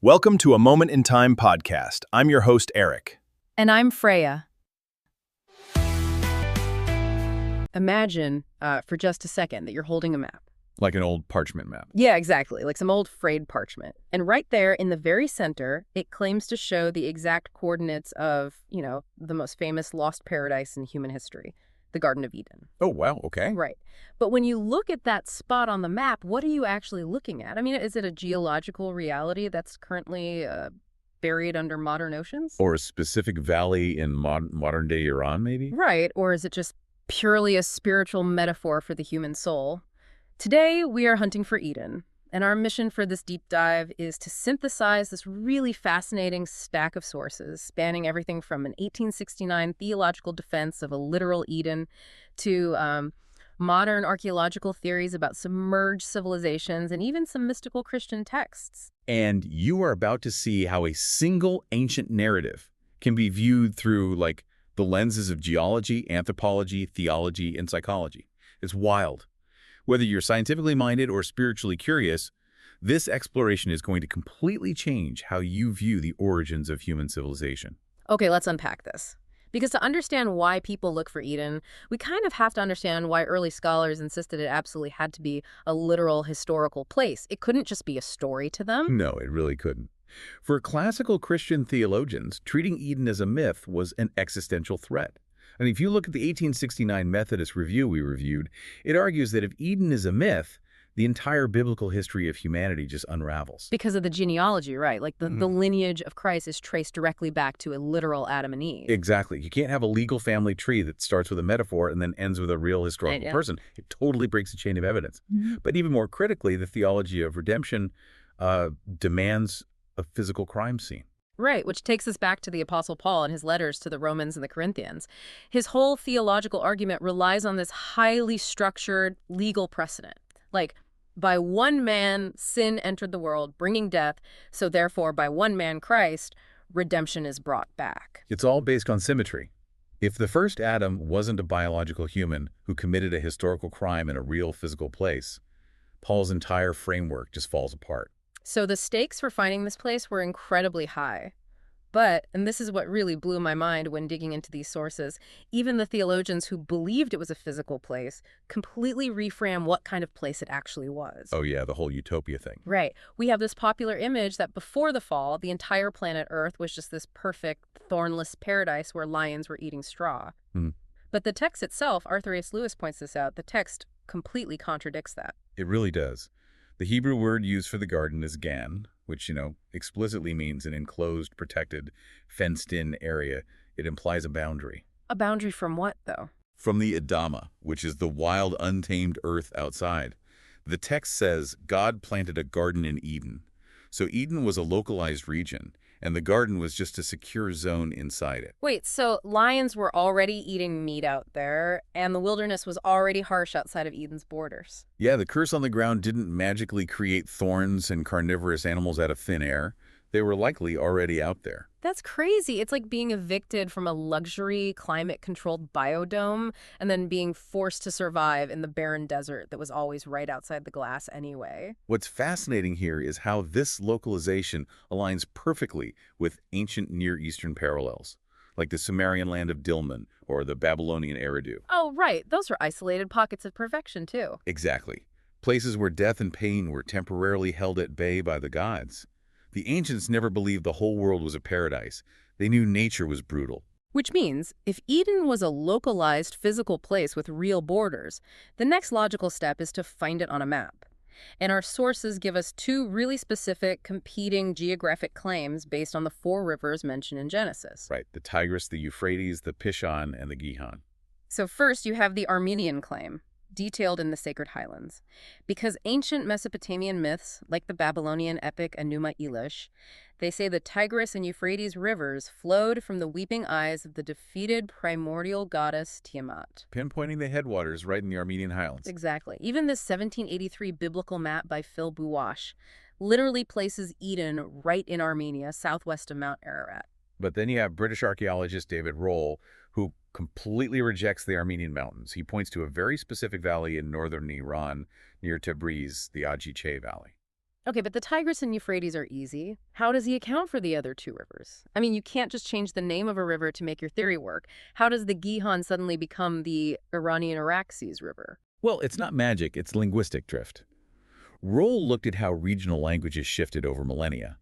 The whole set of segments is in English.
Welcome to a Moment in Time podcast. I'm your host, Eric. And I'm Freya. Imagine, for just a second, that you're holding a map. Like an old parchment map. Yeah, exactly, like some old frayed parchment. And right there in the very center, it claims to show the exact coordinates of, the most famous lost paradise in human history, the Garden of Eden. Oh, wow, okay. Right. But when you look at that spot on the map, what are you actually looking at? I mean, is it a geological reality that's currently buried under modern oceans? Or a specific valley in modern-day Iran, maybe? Right. Or is it just purely a spiritual metaphor for the human soul? Today, we are hunting for Eden, and our mission for this deep dive is to synthesize this really fascinating stack of sources, spanning everything from an 1869 theological defense of a literal Eden to modern archaeological theories about submerged civilizations and even some mystical Christian texts. And you are about to see how a single ancient narrative can be viewed through, the lenses of geology, anthropology, theology, and psychology. It's wild. Whether you're scientifically minded or spiritually curious, this exploration is going to completely change how you view the origins of human civilization. Okay, let's unpack this. Because to understand why people look for Eden, we kind of have to understand why early scholars insisted it absolutely had to be a literal historical place. It couldn't just be a story to them. No, it really couldn't. For classical Christian theologians, treating Eden as a myth was an existential threat. And if you look at the 1869 Methodist Review we reviewed, it argues that if Eden is a myth, the entire biblical history of humanity just unravels. Because of the genealogy, right? Like the lineage of Christ is traced directly back to a literal Adam and Eve. Exactly. You can't have a legal family tree that starts with a metaphor and then ends with a real historical person. It totally breaks the chain of evidence. But even more critically, the theology of redemption demands a physical crime scene. Right, which takes us back to the Apostle Paul and his letters to the Romans and the Corinthians. His whole theological argument relies on this highly structured legal precedent. Like, by one man, sin entered the world, bringing death, so therefore by one man, Christ, redemption is brought back. It's all based on symmetry. If the first Adam wasn't a biological human who committed a historical crime in a real physical place, Paul's entire framework just falls apart. So the stakes for finding this place were incredibly high. But, and this is what really blew my mind when digging into these sources, even the theologians who believed it was a physical place completely reframe what kind of place it actually was. Oh yeah, the whole Utopia thing. Right. We have this popular image that before the fall, the entire planet Earth was just this perfect, thornless paradise where lions were eating straw. But the text itself, Arthur A. Lewis points this out, the text completely contradicts that. It really does. The Hebrew word used for the garden is gan, which, explicitly means an enclosed, protected, fenced-in area. It implies a boundary. A boundary from what, though? From the Adama, which is the wild, untamed earth outside. The text says God planted a garden in Eden. So Eden was a localized region, and the garden was just a secure zone inside it. Wait, so lions were already eating meat out there, and the wilderness was already harsh outside of Eden's borders. Yeah, the curse on the ground didn't magically create thorns and carnivorous animals out of thin air. They were likely already out there. That's crazy. It's like being evicted from a luxury, climate-controlled biodome and then being forced to survive in the barren desert that was always right outside the glass anyway. What's fascinating here is how this localization aligns perfectly with ancient Near Eastern parallels, like the Sumerian land of Dilmun or the Babylonian Eridu. Oh, right. Those are isolated pockets of perfection, too. Exactly. Places where death and pain were temporarily held at bay by the gods. The ancients never believed the whole world was a paradise. They knew nature was brutal. Which means, if Eden was a localized physical place with real borders, the next logical step is to find it on a map. And our sources give us two really specific, competing geographic claims based on the four rivers mentioned in Genesis. Right, the Tigris, the Euphrates, the Pishon, and the Gihon. So first, you have the Armenian claim, detailed in the Sacred Highlands. Because ancient Mesopotamian myths, like the Babylonian epic Enuma Elish, they say the Tigris and Euphrates rivers flowed from the weeping eyes of the defeated primordial goddess Tiamat. Pinpointing the headwaters right in the Armenian Highlands. Exactly. Even this 1783 biblical map by Phil Buwash literally places Eden right in Armenia, southwest of Mount Ararat. But then you have British archaeologist David Roll, who completely rejects the Armenian mountains. He points to a very specific valley in northern Iran near Tabriz, the Ajiche Valley. Okay, but the Tigris and Euphrates are easy. How does he account for the other two rivers? I mean, you can't just change the name of a river to make your theory work. How does the Gihon suddenly become the Iranian Araxes River? Well, it's not magic, it's linguistic drift. Roll looked at how regional languages shifted over millennia.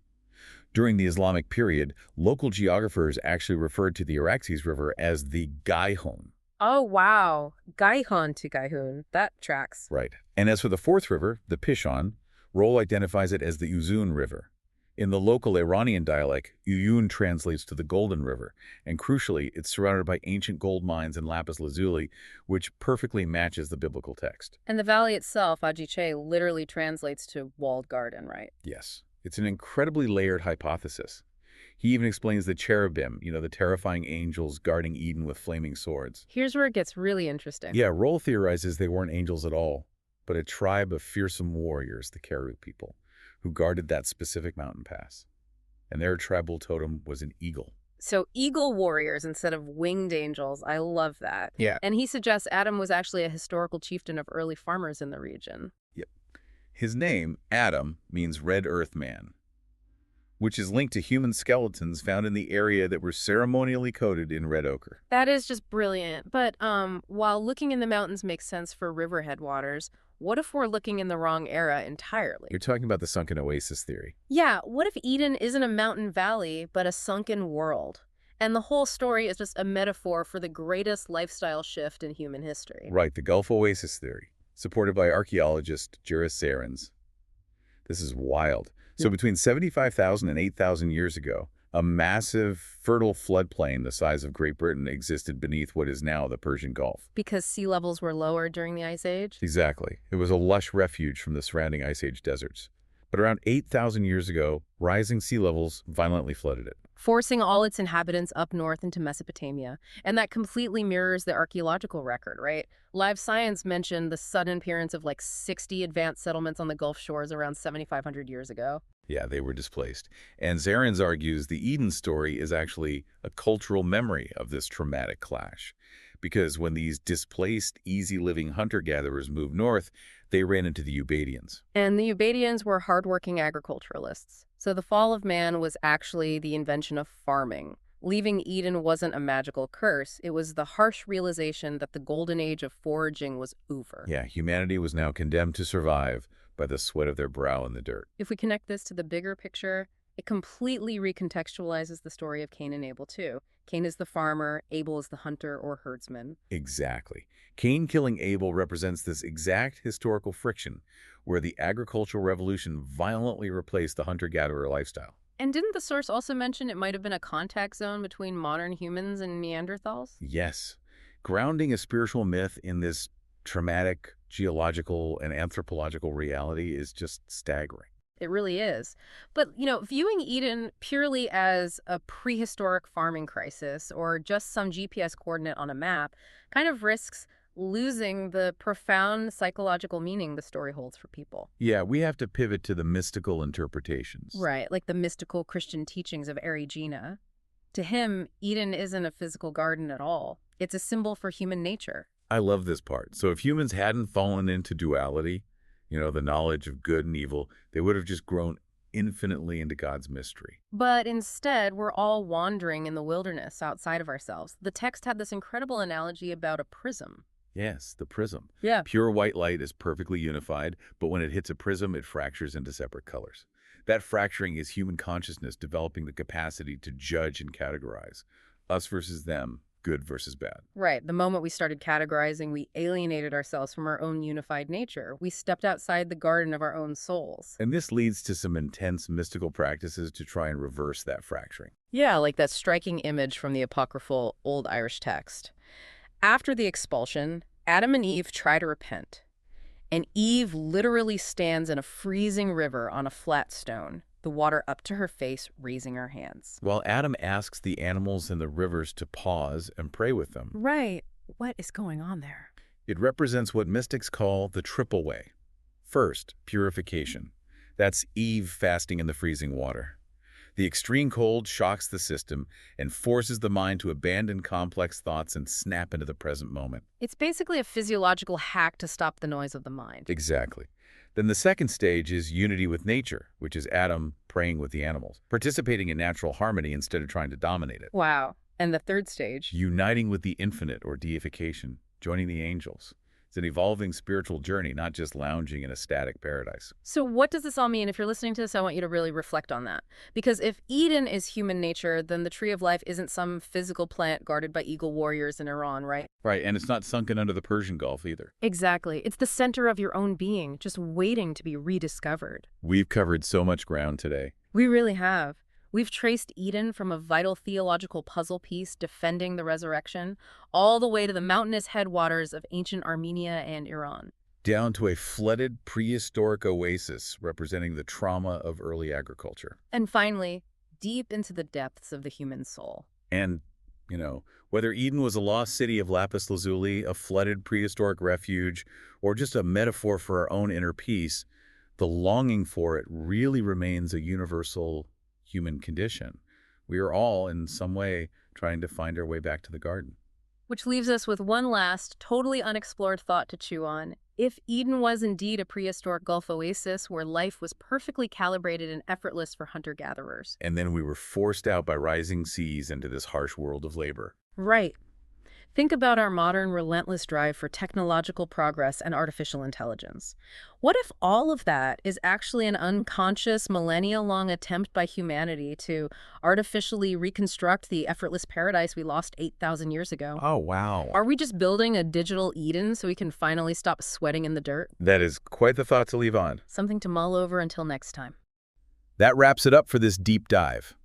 During the Islamic period, local geographers actually referred to the Araxes River as the Gihon. Oh, wow. Gaihon to Gaihun. That tracks. Right. And as for the fourth river, the Pishon, Roll identifies it as the Uzun River. In the local Iranian dialect, Uyun translates to the Golden River, and crucially, it's surrounded by ancient gold mines and lapis lazuli, which perfectly matches the biblical text. And the valley itself, Ajiche, literally translates to walled garden, right? Yes, it's an incredibly layered hypothesis. He even explains the cherubim, the terrifying angels guarding Eden with flaming swords. Here's where it gets really interesting. Yeah, Roll theorizes they weren't angels at all, but a tribe of fearsome warriors, the Keru people, who guarded that specific mountain pass. And their tribal totem was an eagle. So eagle warriors instead of winged angels. I love that. Yeah. And he suggests Adam was actually a historical chieftain of early farmers in the region. Yep. His name, Adam, means red earth man, which is linked to human skeletons found in the area that were ceremonially coated in red ochre. That is just brilliant. But while looking in the mountains makes sense for river headwaters, what if we're looking in the wrong era entirely? You're talking about the sunken oasis theory. Yeah, what if Eden isn't a mountain valley, but a sunken world? And the whole story is just a metaphor for the greatest lifestyle shift in human history. Right, the Gulf Oasis theory, supported by archaeologist Juris Sarens. This is wild. So between 75,000 and 8,000 years ago, a massive, fertile floodplain the size of Great Britain existed beneath what is now the Persian Gulf. Because sea levels were lower during the Ice Age? Exactly. It was a lush refuge from the surrounding Ice Age deserts. But around 8,000 years ago, rising sea levels violently flooded it. Forcing all its inhabitants up north into Mesopotamia. And that completely mirrors the archaeological record, right? Live Science mentioned the sudden appearance of like 60 advanced settlements on the Gulf shores around 7,500 years ago. Yeah, they were displaced. And Zarens argues the Eden story is actually a cultural memory of this traumatic clash. Because when these displaced, easy-living hunter-gatherers moved north, they ran into the Ubadians. And the Ubadians were hardworking agriculturalists. So the fall of man was actually the invention of farming. Leaving Eden wasn't a magical curse. It was the harsh realization that the golden age of foraging was over. Yeah, humanity was now condemned to survive by the sweat of their brow in the dirt. If we connect this to the bigger picture, it completely recontextualizes the story of Cain and Abel, too. Cain is the farmer, Abel is the hunter or herdsman. Exactly. Cain killing Abel represents this exact historical friction where the agricultural revolution violently replaced the hunter-gatherer lifestyle. And didn't the source also mention it might have been a contact zone between modern humans and Neanderthals? Yes. Grounding a spiritual myth in this traumatic, geological, and anthropological reality is just staggering. It really is. But, viewing Eden purely as a prehistoric farming crisis or just some GPS coordinate on a map kind of risks losing the profound psychological meaning the story holds for people. Yeah, we have to pivot to the mystical interpretations. Right, like the mystical Christian teachings of Erigena. To him, Eden isn't a physical garden at all. It's a symbol for human nature. I love this part. So if humans hadn't fallen into duality, the knowledge of good and evil, they would have just grown infinitely into God's mystery. But instead, we're all wandering in the wilderness outside of ourselves. The text had this incredible analogy about a prism. Yes, the prism. Yeah. Pure white light is perfectly unified, but when it hits a prism, it fractures into separate colors. That fracturing is human consciousness developing the capacity to judge and categorize. Us versus them, good versus bad. Right. The moment we started categorizing, we alienated ourselves from our own unified nature. We stepped outside the garden of our own souls. And this leads to some intense mystical practices to try and reverse that fracturing. Yeah, like that striking image from the apocryphal Old Irish text. After the expulsion, Adam and Eve try to repent. And Eve literally stands in a freezing river on a flat stone, the water up to her face, raising her hands. While Adam asks the animals and the rivers to pause and pray with them. Right. What is going on there? It represents what mystics call the triple way. First, purification. That's Eve fasting in the freezing water. The extreme cold shocks the system and forces the mind to abandon complex thoughts and snap into the present moment. It's basically a physiological hack to stop the noise of the mind. Exactly. Then the second stage is unity with nature, which is Adam praying with the animals, participating in natural harmony instead of trying to dominate it. Wow. And the third stage? Uniting with the infinite, or deification, joining the angels. It's an evolving spiritual journey, not just lounging in a static paradise. So what does this all mean? If you're listening to this, I want you to really reflect on that. Because if Eden is human nature, then the tree of life isn't some physical plant guarded by eagle warriors in Iran, right? Right, and it's not sunken under the Persian Gulf either. Exactly. It's the center of your own being, just waiting to be rediscovered. We've covered so much ground today. We really have. We've traced Eden from a vital theological puzzle piece defending the resurrection, all the way to the mountainous headwaters of ancient Armenia and Iran. Down to a flooded prehistoric oasis representing the trauma of early agriculture. And finally, deep into the depths of the human soul. And, whether Eden was a lost city of lapis lazuli, a flooded prehistoric refuge, or just a metaphor for our own inner peace, the longing for it really remains a universal human condition. We are all, in some way, trying to find our way back to the garden. Which leaves us with one last, totally unexplored thought to chew on. If Eden was indeed a prehistoric Gulf oasis where life was perfectly calibrated and effortless for hunter-gatherers. And then we were forced out by rising seas into this harsh world of labor. Right. Think about our modern relentless drive for technological progress and artificial intelligence. What if all of that is actually an unconscious, millennia-long attempt by humanity to artificially reconstruct the effortless paradise we lost 8,000 years ago? Oh, wow. Are we just building a digital Eden so we can finally stop sweating in the dirt? That is quite the thought to leave on. Something to mull over until next time. That wraps it up for this deep dive.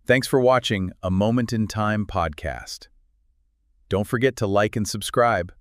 Thanks for watching A Moment in Time podcast. Don't forget to like and subscribe.